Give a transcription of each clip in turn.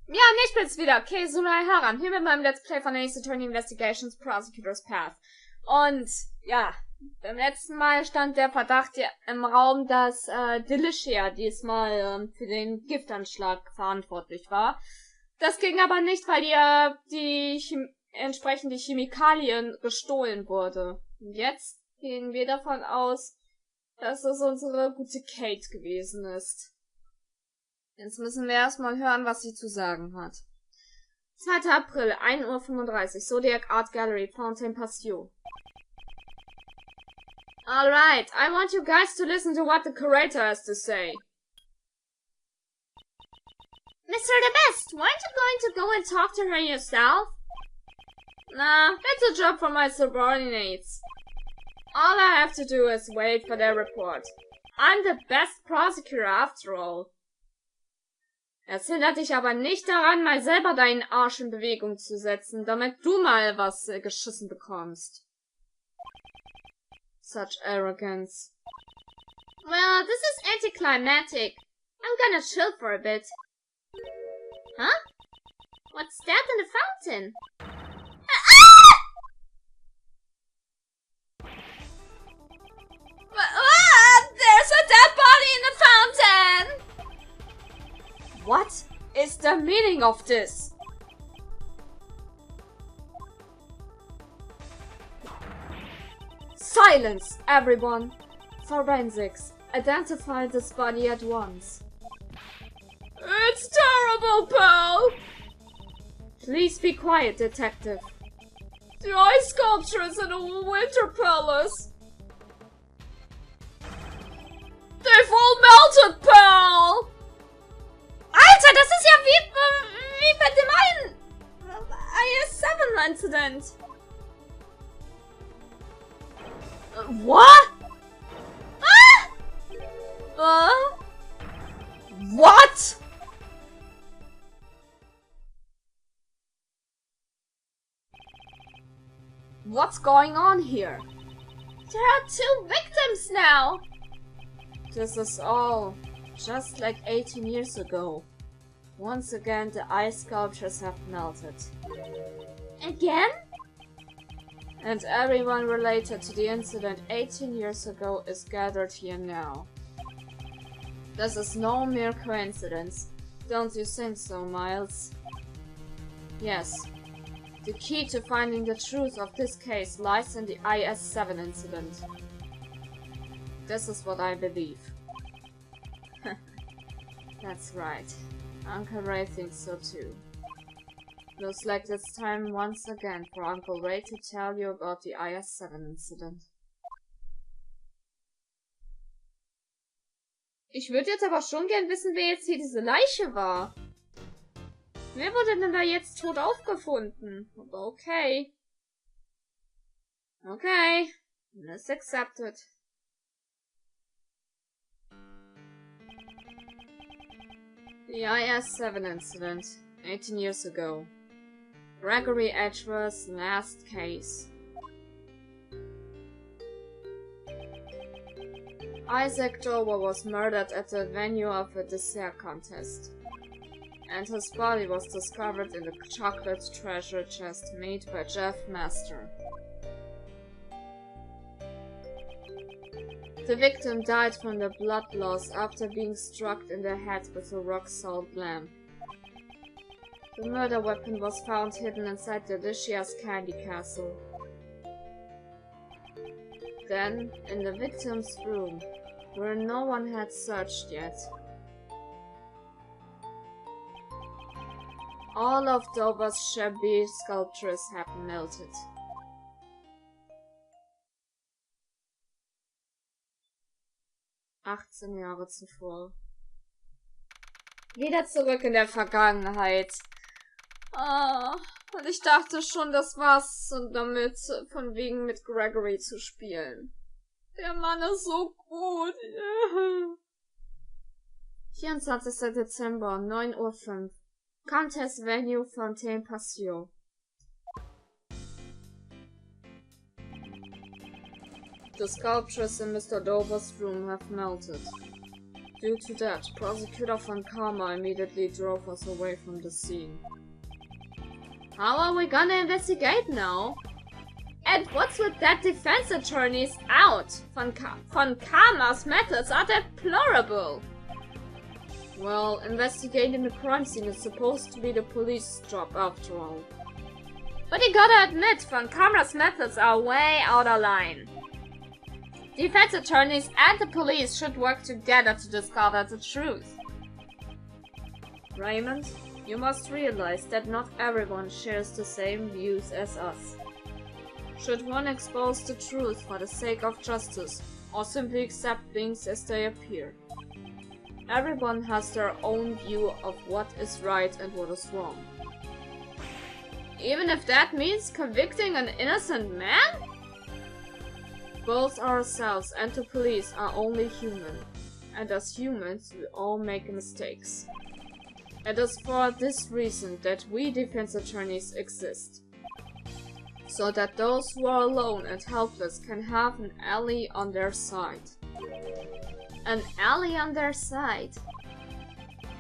Ja, ich bin's wieder, Konsole heran, hier mit meinem Let's Play von Ace Attorney Investigations Prosecutor's Path. Und, ja, beim letzten Mal stand der Verdacht ja im Raum, dass Delicia diesmal für den Giftanschlag verantwortlich war. Das ging aber nicht, weil die entsprechende Chemikalien gestohlen wurde. Und jetzt gehen wir davon aus, dass es unsere gute Kate gewesen ist. Jetzt müssen wir erstmal hören, was sie zu sagen hat. 2. April, 1:35 Uhr, Zodiac Art Gallery, Fountain Passio. Alright, I want you guys to listen to what the curator has to say. Mr. the Best, weren't you going to go and talk to her yourself? Nah, that's a job for my subordinates. All I have to do is wait for their report. I'm the best prosecutor after all. Es hindert dich aber nicht daran, mal selber deinen Arsch in Bewegung zu setzen, damit du mal was geschissen bekommst. Such arrogance. Well, this is anticlimactic. I'm gonna chill for a bit. Huh? What's that in the fountain? There's a dead body in the fountain! What is the meaning of this? Silence, everyone! Forensics, identify this body at once. It's terrible, pal! Please be quiet, detective. The ice sculpture is in a winter palace. They've all melted, pal! Alter, das ist ja wie bei dem einen IS-7-Incident. What? What? What's going on here? There are 2 victims now! This is all just like 18 years ago. Once again, the ice sculptures have melted. Again? And everyone related to the incident 18 years ago is gathered here now. This is no mere coincidence. Don't you think so, Miles? Yes. The key to finding the truth of this case lies in the IS-7 incident. This is what I believe. That's right. Uncle Ray thinks so too. Looks like it's time once again for Uncle Ray to tell you about the IS-7 incident. Ich würde jetzt aber schon gern wissen, wer jetzt hier diese Leiche war. Wer wurde denn da jetzt tot aufgefunden? Aber okay. Okay. Let's accept it. The IS-7 incident, 18 years ago. Gregory Edgeworth's last case. Isaac Dover was murdered at the venue of a dessert contest, and his body was discovered in the chocolate treasure chest made by Jeff Master. The victim died from the blood loss after being struck in the head with a rock-salt lamp. The murder weapon was found hidden inside Delicia's candy castle. Then, in the victim's room, where no one had searched yet, all of Dover's shabby sculptures had melted. 18 Jahre zuvor. Wieder zurück in der Vergangenheit. Und ich dachte schon, das war's und damit von wegen mit Gregory zu spielen. Der Mann ist so gut. 24. Dezember, 9:05 Uhr. Contest Venue, Fountain Passio. The sculptures in Mr. Dover's room have melted. Due to that, Prosecutor von Karma immediately drove us away from the scene. How are we gonna investigate now? And what's with that defense attorney's out? Von Karma's methods are deplorable. Well, investigating the crime scene is supposed to be the police's job after all. But you gotta admit, Von Karma's methods are way out of line. Defense attorneys and the police should work together to discover the truth. Raymond, you must realize that not everyone shares the same views as us. Should one expose the truth for the sake of justice, or simply accept things as they appear? Everyone has their own view of what is right and what is wrong. Even if that means convicting an innocent man? Both ourselves and the police are only human, and as humans we all make mistakes. It is for this reason that we defense attorneys exist. So that those who are alone and helpless can have an ally on their side. An ally on their side?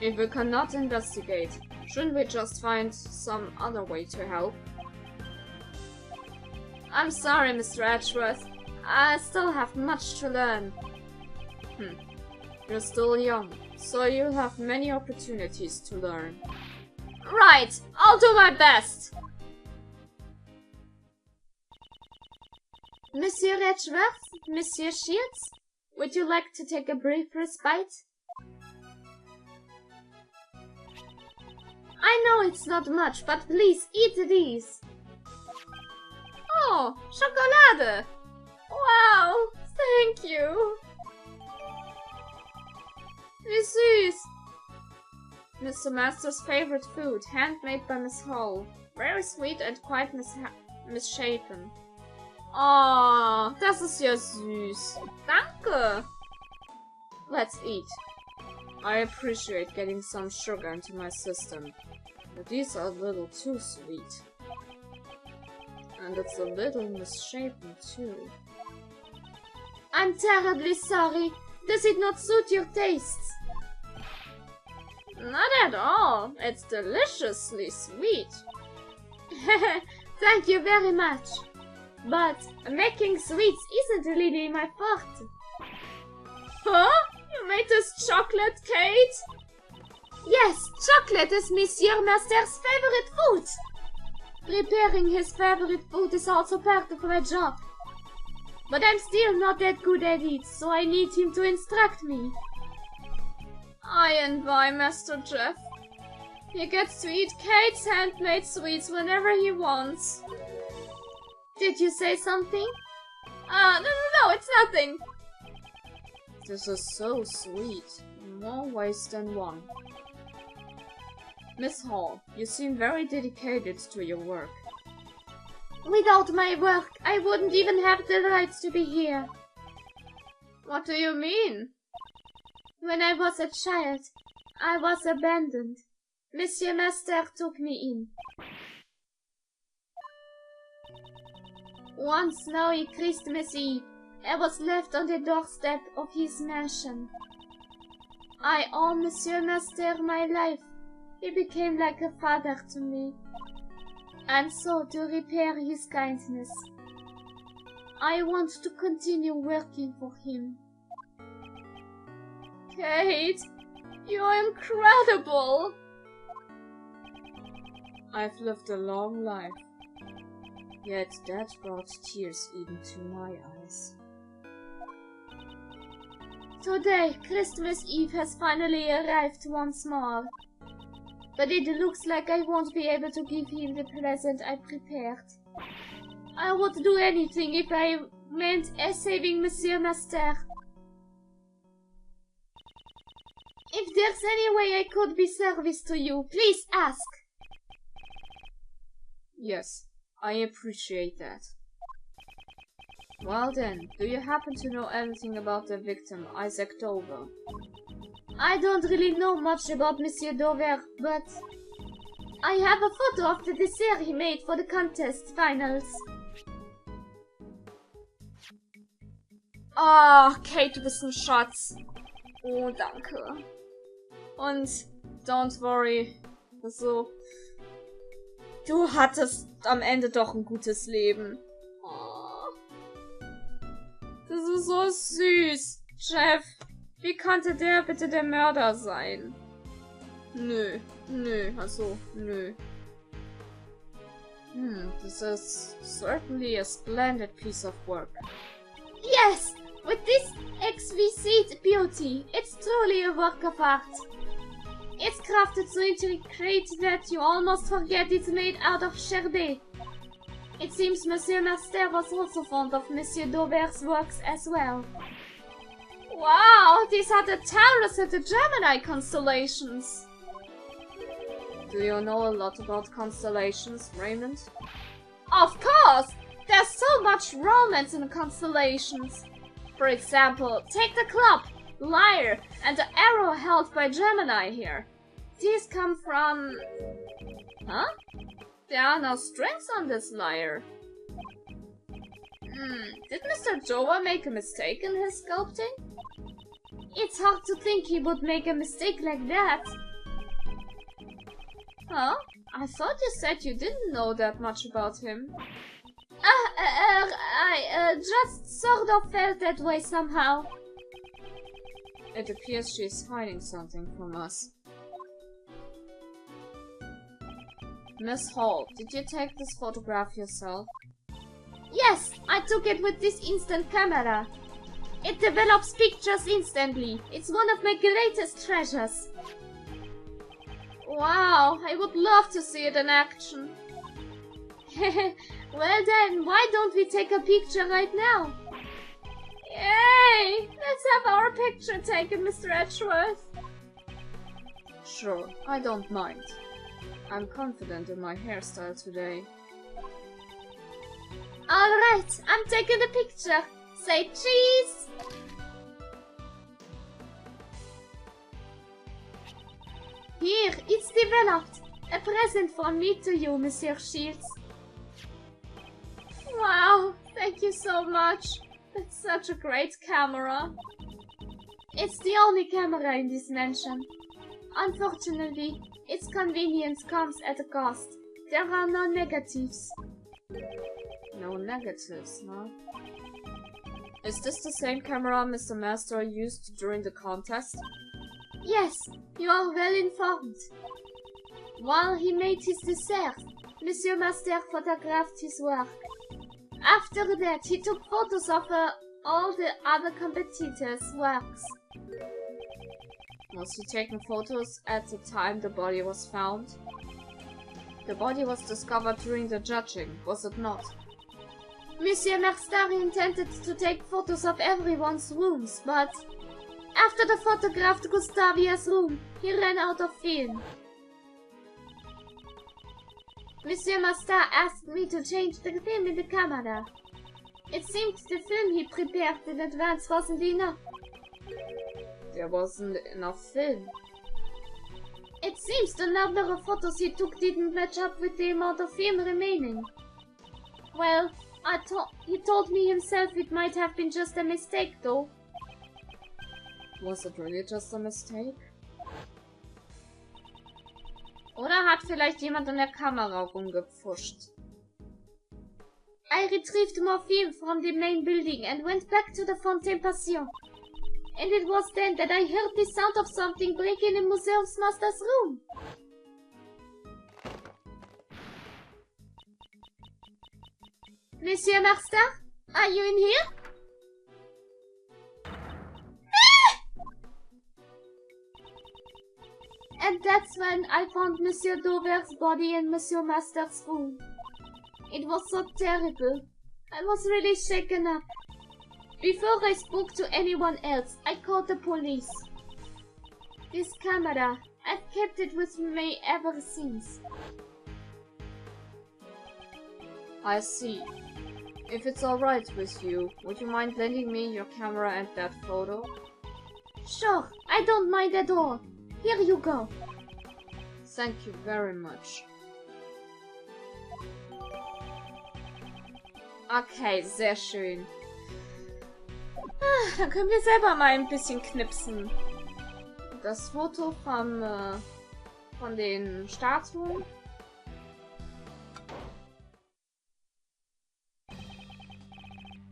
If we cannot investigate, shouldn't we just find some other way to help? I'm sorry, Mr. Edgeworth. I still have much to learn. You're still young, so you'll have many opportunities to learn. Right, I'll do my best! Monsieur Edgeworth, Monsieur Shields, would you like to take a brief respite? I know it's not much, but please eat these. Oh, chocolate! Wow, thank you. Wie süß. Mr. Master's favorite food, handmade by Miss Hall. Very sweet and quite misshapen. Oh, das ist ja süß. Danke. Let's eat. I appreciate getting some sugar into my system, but these are a little too sweet. And it's a little misshapen too. I'm terribly sorry. Does it not suit your tastes? Not at all. It's deliciously sweet. Thank you very much. But making sweets isn't really my forte. Huh? You made this chocolate, Kate? Yes, chocolate is Monsieur Master's favorite food. Preparing his favorite food is also part of my job. But I'm still not that good at it, so I need him to instruct me. I envy Master Jeff. He gets to eat Kate's handmade sweets whenever he wants. Did you say something? No, it's nothing. This is so sweet, in more ways than one. Miss Hall, you seem very dedicated to your work. Without my work, I wouldn't even have the right to be here. What do you mean? When I was a child, I was abandoned. Monsieur Master took me in. One snowy Christmas Eve, I was left on the doorstep of his mansion. I owe Monsieur Master my life. He became like a father to me. And so, to repair his kindness, I want to continue working for him. Kate, you're incredible! I've lived a long life, yet that brought tears even to my eyes. Today, Christmas Eve has finally arrived once more. But it looks like I won't be able to give him the present I prepared. I would do anything if I meant saving Monsieur Master. If there's any way I could be service to you, please ask. Yes, I appreciate that. Well then, do you happen to know anything about the victim, Isaac Dover? I don't really know much about Monsieur Dover, but I have a photo of the dessert he made for the contest finals. Oh, Kate, du bist ein Schatz. Oh, danke. Und don't worry. Also, du hattest am Ende doch ein gutes Leben. Oh. Das ist so süß. Chef, wie konnte der bitte der Mörder sein? Nö, also, nö. This is certainly a splendid piece of work. Yes, with this exquisite beauty, it's truly a work of art. It's crafted so intricate that you almost forget it's made out of Chardé. It seems Monsieur Master was also fond of Monsieur Daubert's works as well. Wow, these are the towers of the Gemini constellations. Do you know a lot about constellations, Raymond? Of course! There's so much romance in constellations. For example, take the club, lyre, and the arrow held by Gemini here. These come from... Huh? There are no strings on this lyre. Did Mr. Joa make a mistake in his sculpting? It's hard to think he would make a mistake like that. Huh? I thought you said you didn't know that much about him. I just sort of felt that way somehow. It appears she's hiding something from us. Miss Hall, did you take this photograph yourself? Yes, I took it with this instant camera. It develops pictures instantly. It's one of my greatest treasures. Wow, I would love to see it in action. Well then, why don't we take a picture right now? Yay! Let's have our picture taken, Mr. Edgeworth. Sure, I don't mind. I'm confident in my hairstyle today. Alright, I'm taking the picture. Say cheese! Here, it's developed. A present from me to you, Monsieur Shields. Wow, thank you so much. That's such a great camera. It's the only camera in this mansion. Unfortunately, its convenience comes at a cost. There are no negatives. No negatives, huh? Is this the same camera Mr. Master used during the contest? Yes, you are well informed. While he made his dessert, Monsieur Master photographed his work. After that, he took photos of all the other competitors' works. Was he taking photos at the time the body was found? The body was discovered during the judging, was it not? Monsieur Master intended to take photos of everyone's rooms, but after the photographed Gustavia's room, he ran out of film. Monsieur Master asked me to change the film in the camera. It seemed the film he prepared in advance wasn't enough. There wasn't enough film. It seems the number of photos he took didn't match up with the amount of film remaining. Well, he told me himself it might have been just a mistake, though. Was it really just a mistake? Oder hat vielleicht jemand an der Kamera rumgepfuscht? I retrieved more film from the main building and went back to the Fontaine Passion. And it was then that I heard the sound of something breaking in Museum's master's room. Monsieur Master, are you in here? And that's when I found Monsieur Daubert's body in Monsieur Master's room. It was so terrible. I was really shaken up. Before I spoke to anyone else, I called the police. This camera, I've kept it with me ever since. I see. If it's alright with you, would you mind lending me your camera and that photo? Sure, I don't mind at all. Here you go. Thank you very much. Okay, sehr schön. Dann können wir selber mal ein bisschen knipsen. das Foto von den Statuen.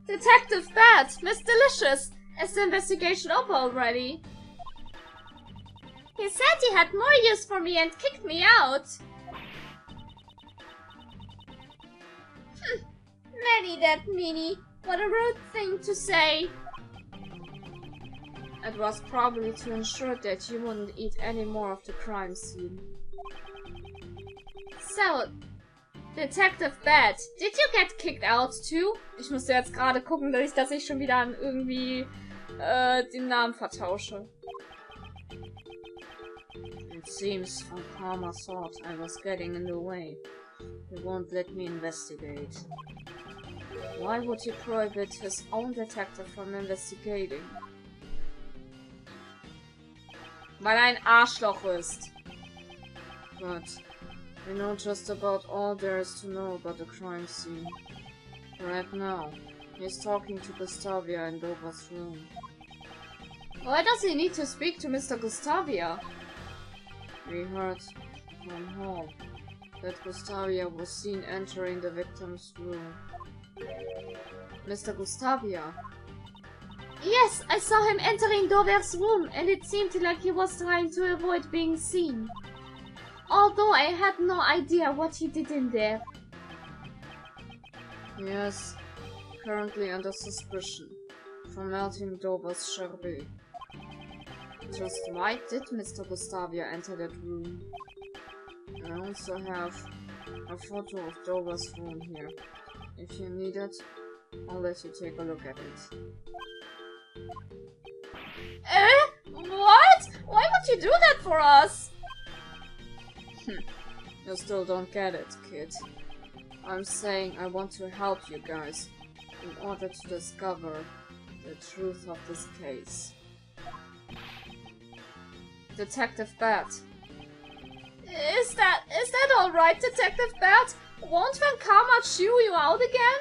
Detective Bad, Miss Delicious, is the investigation over already? He said he had more use for me and kicked me out. Maybe that meanie. What a rude thing to say. It was probably to ensure that you wouldn't eat any more of the crime scene. So, Detective Bad, did you get kicked out too? Ich musste jetzt gerade gucken, dass ich schon wieder an irgendwie den Namen vertausche. It seems from Karma thought I was getting in the way. He won't let me investigate. Why would he prohibit his own detective from investigating? Weil er ein Arschloch ist. But we know just about all there is to know about the crime scene. Right now, he's talking to Gustavia in Dova's room. Why does he need to speak to Mr. Gustavia? We heard from Hall that Gustavia was seen entering the victim's room. Mr. Gustavia? Yes, I saw him entering Dover's room, and it seemed like he was trying to avoid being seen. Although I had no idea what he did in there. Yes, currently under suspicion for melting Dover's sherbet. Just why did Mr. Gustavia enter that room? I also have a photo of Dover's room here. If you need it, I'll let you take a look at it. What? Why would you do that for us? You still don't get it, kid. I'm saying I want to help you guys in order to discover the truth of this case. Detective Bat. Is that alright, Detective Bat? Won't Van Karma chew you out again?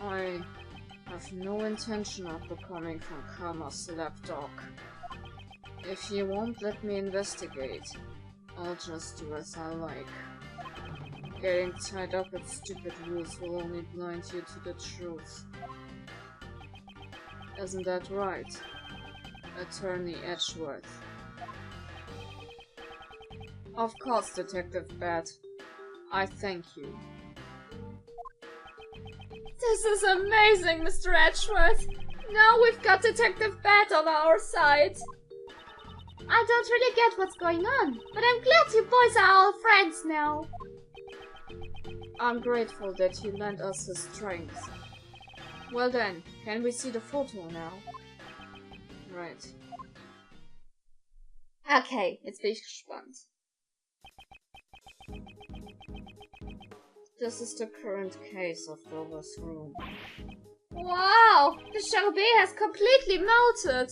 I have no intention of becoming Van Karma's lapdog. If you won't let me investigate, I'll just do as I like. Getting tied up with stupid rules will only blind you to the truth. Isn't that right, Attorney Edgeworth? Of course, Detective Bat. I thank you. This is amazing, Mr. Edgeworth! Now we've got Detective Bat on our side! I don't really get what's going on, but I'm glad you boys are all friends now. I'm grateful that you lent us his strength. Well then, can we see the photo now? Right. Okay, jetzt bin ich gespannt. This is the current case of Dover's room. Wow! The sherbet has completely melted!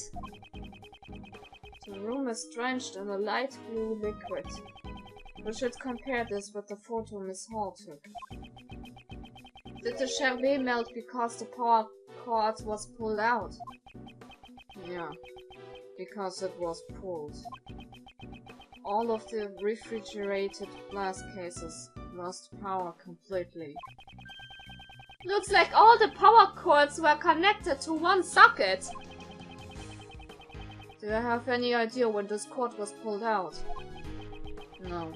The room is drenched in a light blue liquid. We should compare this with the photo Miss Hall took. Did the sherbet melt because the power cord was pulled out? Yeah, because it was pulled. All of the refrigerated glass cases lost power completely. Looks like all the power cords were connected to one socket. Do I have any idea when this cord was pulled out? No.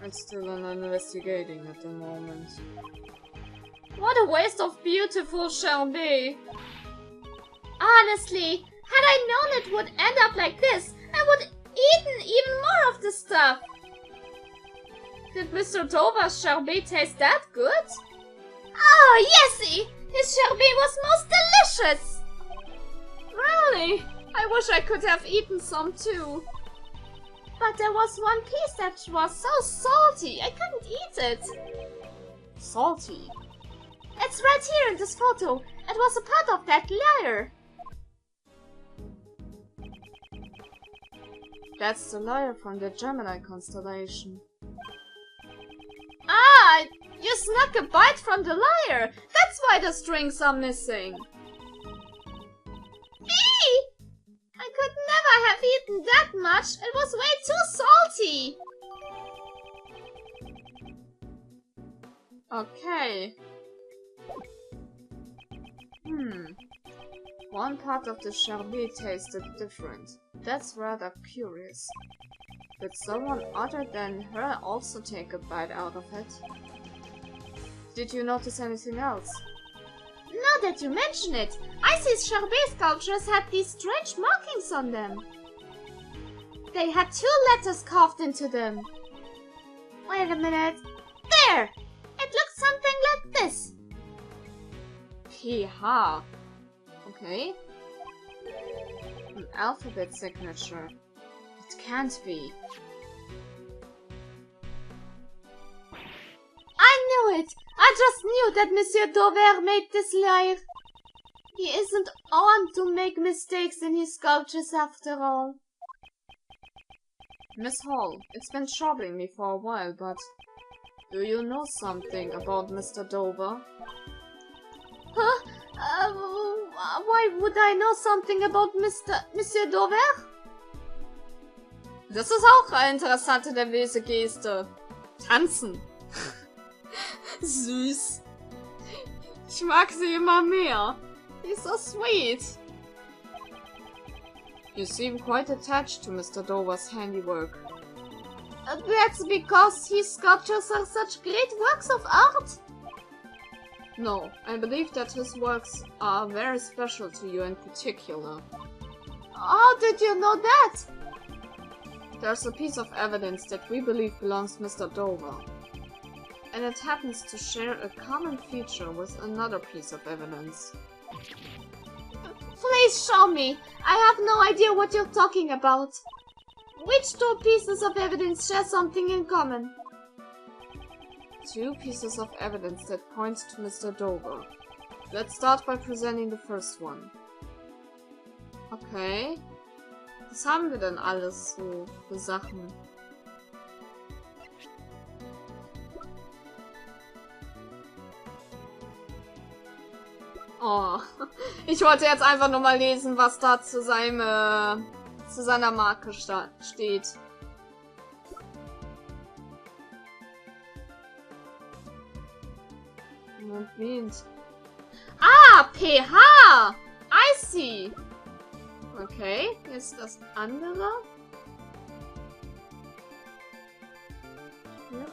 It's still investigating at the moment. What a waste of beautiful sherbet! Honestly, had I known it would end up like this, I would have eaten even more of the stuff! Did Mr. Dover's sherbet taste that good? Oh, yesy! His sherbet was most delicious! Really? I wish I could have eaten some too. But there was one piece that was so salty, I couldn't eat it. Salty? It's right here in this photo. It was a part of that lyre. That's the lyre from the Gemini constellation. Ah, you snuck a bite from the lyre. That's why the strings are missing. Eee! I could never I have eaten that much. It was way too salty. Okay. One part of the sherbet tasted different. That's rather curious. Did someone other than her also take a bite out of it? Did you notice anything else? Now that you mention it, Icy's sherbet sculptures had these strange markings on them. They had 2 letters carved into them. Wait a minute. There! It looks something like this. Pierre. Okay. An alphabet signature. It can't be. I knew it! I just knew that Monsieur Dover made this lyre. He isn't on to make mistakes in his sculptures after all. Miss Hall, it's been troubling me for a while, but do you know something about Mr. Dover? Huh? Why would I know something about Monsieur Dover? Das ist auch eine interessante nervöse Geste. Tanzen. Süß. Ich mag sie immer mehr. He's so sweet. You seem quite attached to Mr. Dover's handiwork. That's because his sculptures are such great works of art? No, I believe that his works are very special to you in particular. How did you know that? There's a piece of evidence that we believe belongs to Mr. Dover. And it happens to share a common feature with another piece of evidence. Please show me! I have no idea what you're talking about. Which 2 pieces of evidence share something in common? 2 pieces of evidence that point to Mr. Dover. Let's start by presenting the first one. Okay. Was haben wir denn alles so für Sachen? Oh, ich wollte jetzt einfach nur mal lesen, was da zu seiner Marke steht. Moment. Ah, PH! I see! Okay, jetzt das andere. Hier.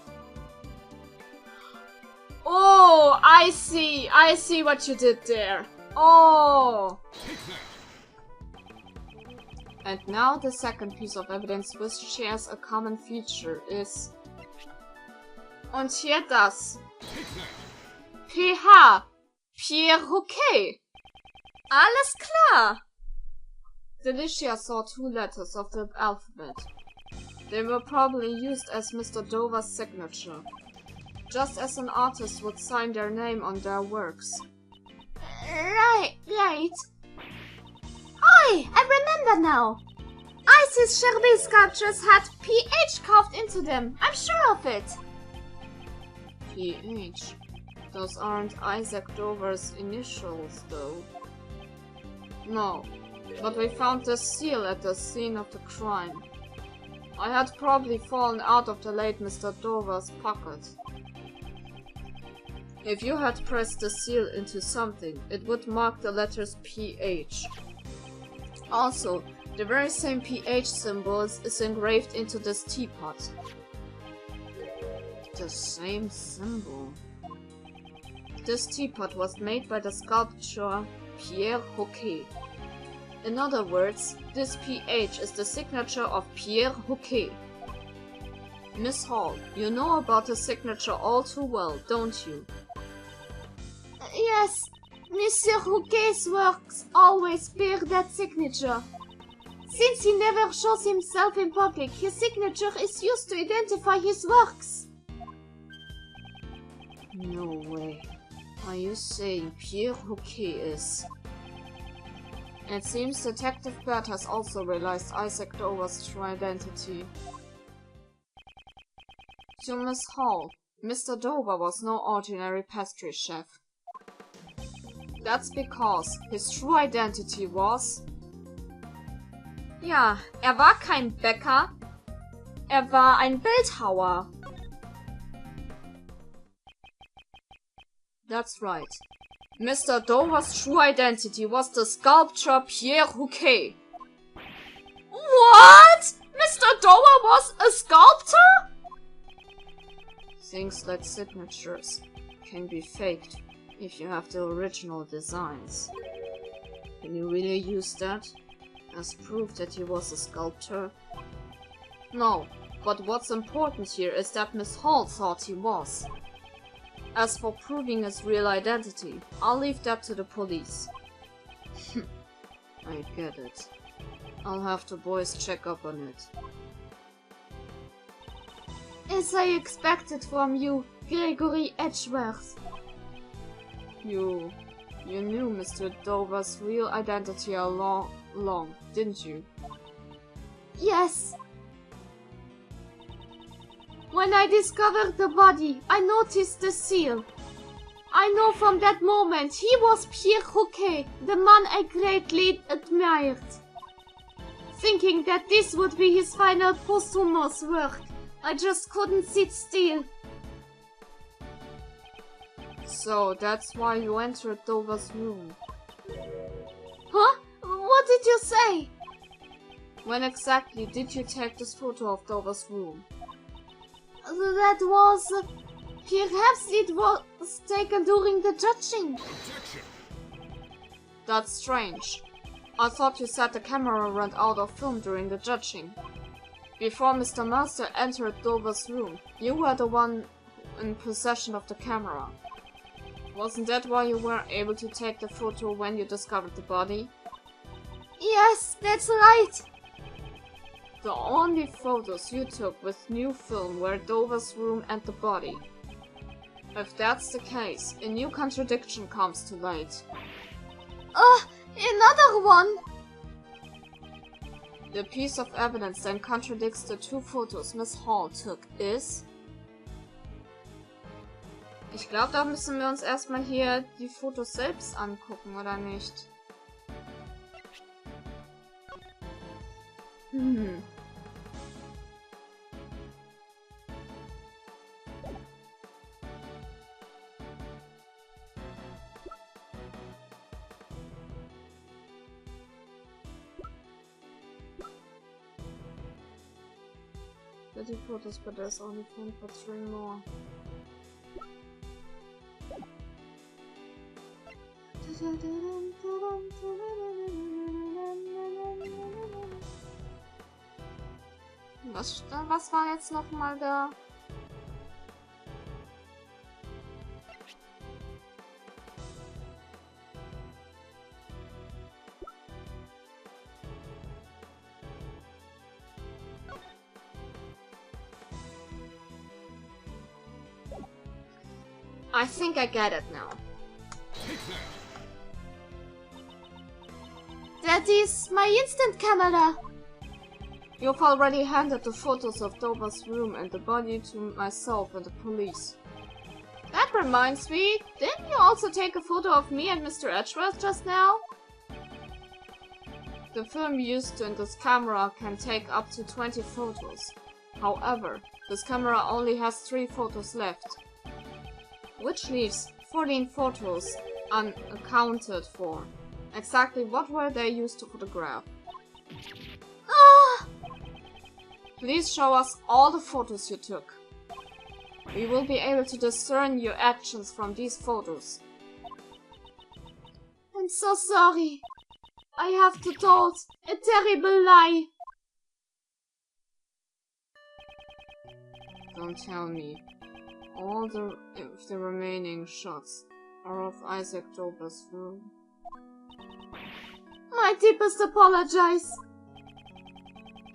Oh, I see what you did there. Oh! And now the second piece of evidence which shares a common feature is... Und hier das. PH. Pierre Hoquet. Alles klar. Delicia saw 2 letters of the alphabet. They were probably used as Mr. Dover's signature. Just as an artist would sign their name on their works. Right. Oi, I remember now. Icy's sherbet sculptures had PH carved into them. I'm sure of it. PH? Those aren't Isaac Dover's initials, though. No, but we found the seal at the scene of the crime. I had probably fallen out of the late Mr. Dover's pocket. If you had pressed the seal into something, it would mark the letters PH. Also, the very same PH symbol is engraved into this teapot. The same symbol. This teapot was made by the sculptor Pierre Hoquet. In other words, this PH is the signature of Pierre Hoquet. Miss Hall, you know about the signature all too well, don't you? Yes, Monsieur Hoquet's works always bear that signature. Since he never shows himself in public, his signature is used to identify his works. No way. Are you saying Pierre Hoquet is... It seems Detective Bert has also realized Isaac Dover's true identity. To Miss Hall, Mr. Dover was no ordinary pastry chef. That's because his true identity was... Ja, er war kein Bäcker. Er war ein Bildhauer. That's right. Mr. Dover's true identity was the sculptor Pierre Hoquet. What? Mr. Dover was a sculptor? Things like signatures can be faked if you have the original designs. Can you really use that as proof that he was a sculptor? No, but what's important here is that Miss Hall thought he was. As for proving his real identity, I'll leave that to the police. I get it. I'll have the boys check up on it. As I expected from you, Gregory Edgeworth. You knew Mr. Dover's real identity all along, didn't you? Yes. When I discovered the body, I noticed the seal. I know from that moment he was Pierre Hoquet, the man I greatly admired. Thinking that this would be his final posthumous work, I just couldn't sit still. So that's why you entered Dover's room. Huh? What did you say? When exactly did you take this photo of Dover's room? That was... perhaps it was taken during the judging. That's strange. I thought you said the camera ran out of film during the judging. Before Mr. Master entered Dover's room, you were the one in possession of the camera. Wasn't that why you weren't able to take the photo when you discovered the body? Yes, that's right. The only photos you took with new film were Dover's room and the body. If that's the case, a new contradiction comes to light. Another one! The piece of evidence that contradicts the two photos Miss Hall took is... Ich glaube, da müssen wir uns erstmal hier die Fotos selbst angucken, oder nicht? The photos, but there's only 10 for 3 more. Was war jetzt noch mal da? I think I get it now. That is my instant camera. You've already handed the photos of Dover's room and the body to myself and the police. That reminds me, didn't you also take a photo of me and Mr. Edgeworth just now? The film used in this camera can take up to 20 photos. However, this camera only has 3 photos left, which leaves 14 photos unaccounted for. Exactly what were they used to photograph? Please show us all the photos you took. We will be able to discern your actions from these photos. I'm so sorry. I have told a terrible lie. Don't tell me. All the remaining shots are of Isaac Dover's room. My deepest apologies.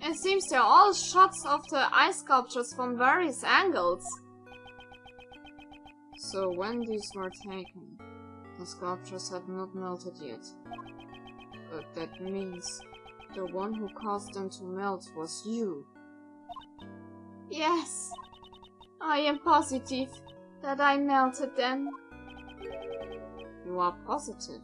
It seems they're all shots of the ice sculptures from various angles. So when these were taken, the sculptures had not melted yet. But that means the one who caused them to melt was you. Yes. I am positive that I melted them. You are positive?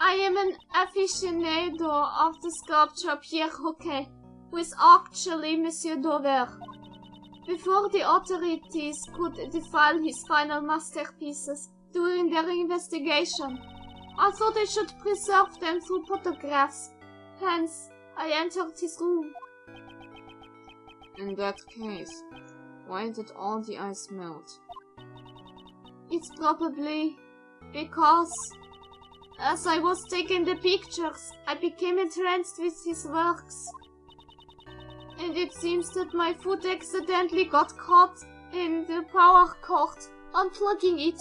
I am an aficionado of the sculptor Pierre Hoquet, who is actually Monsieur Dover. Before the authorities could defile his final masterpieces during their investigation, I thought I should preserve them through photographs. Hence, I entered his room. In that case, why did all the ice melt? It's probably because, as I was taking the pictures, I became entranced with his works. And it seems that my foot accidentally got caught in the power cord, unplugging it.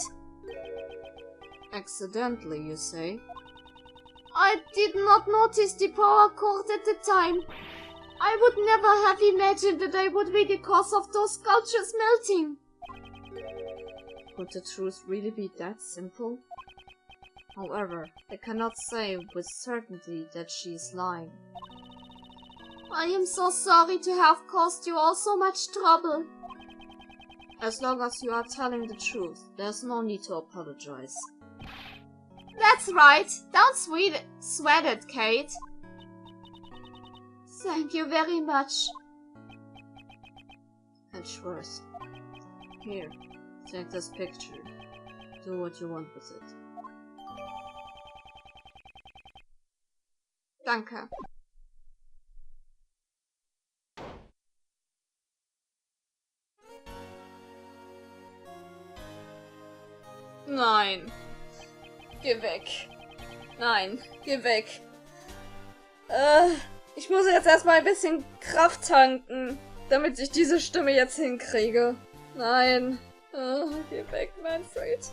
Accidentally, you say? I did not notice the power cord at the time. I would never have imagined that I would be the cause of those sculptures melting. Could the truth really be that simple? However, I cannot say with certainty that she is lying. I am so sorry to have caused you all so much trouble. As long as you are telling the truth, there's no need to apologize. That's right. Don't sweat it, Kate. Thank you very much. Edgeworth. Here, take this picture. Do what you want with it. Danke. Nein. Geh weg. Nein, geh weg. Ich muss jetzt erstmal ein bisschen Kraft tanken, damit ich diese Stimme jetzt hinkriege. Nein. Geh weg, Manfred.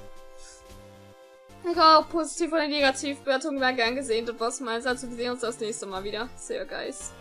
Egal, ob positiv oder negativ, Bewertung wäre gern gesehen und was meinst du? Also wir sehen uns das nächste Mal wieder. See you guys.